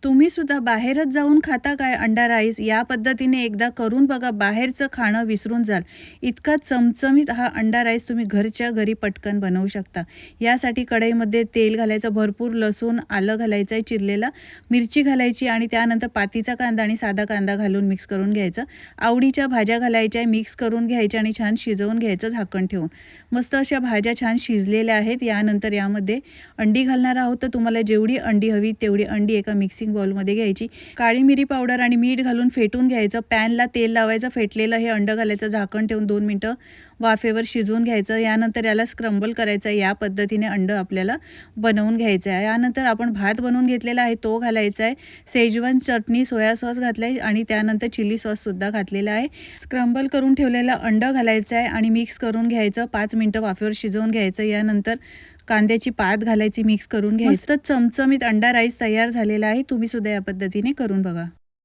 तुम्ही सुद्धा बाहेरच जाऊन खाता काय अंडा राईस? या पद्धतीने एकदा करून बघा. बाहेरचं खाणं विसरून जाल. इतका चमचमीत हा अंडा राईस तुम्ही घरच्या घरी पटकन बनवू शकता. यासाठी कढईमध्ये तेल घालायचं, भरपूर लसूण, आलं घालायचं आहे चिरलेला, मिरची घालायची आणि त्यानंतर पातीचा कांदा आणि साधा कांदा घालून मिक्स करून घ्यायचं. आवडीच्या भाज्या घालायच्या, मिक्स करून घ्यायच्या आणि छान शिजवून घ्यायचं झाकण ठेवून. मस्त अशा भाज्या छान शिजलेल्या आहेत. यानंतर यामध्ये अंडी घालणार आहोत. तर तुम्हाला जेवढी अंडी हवी तेवढी अंडी एका मिक्सिंग बाउलमध्ये घ्यायची. काळी मिरी पावडर आणि मीठ घालून फेटून घ्यायचं. पॅनला तेल लावायचं, फेटलेलं हे अंडं घालायचं, झाकण ठेवून 2 मिनिटं वाफेवर शिजवून घ्यायचं. यानंतर याला स्क्रम्बल करायचं. या पद्धतीने अंडं आपल्याला बनवून घ्यायचं आहे. यानंतर आपण भात बनवून घेतलेला आहे तो घालायचा आहे. शेजवान चटणी, सोया सॉस घातला आहे आणि त्यानंतर चिली सॉससुद्धा घातलेला आहे. स्क्रम्बल करून ठेवलेलं अंडं घालायचं आहे आणि मिक्स करून घ्यायचं. 5 मिनिटं वाफेवर शिजवून घ्यायचं. यानंतर कांद्याची पात घालायची, मिक्स करून घ्यायचं. मस्त चमचमीत अंडा राईस तयार झालेला आहे. तुम्ही सुद्धा या पद्धतीने करून बघा.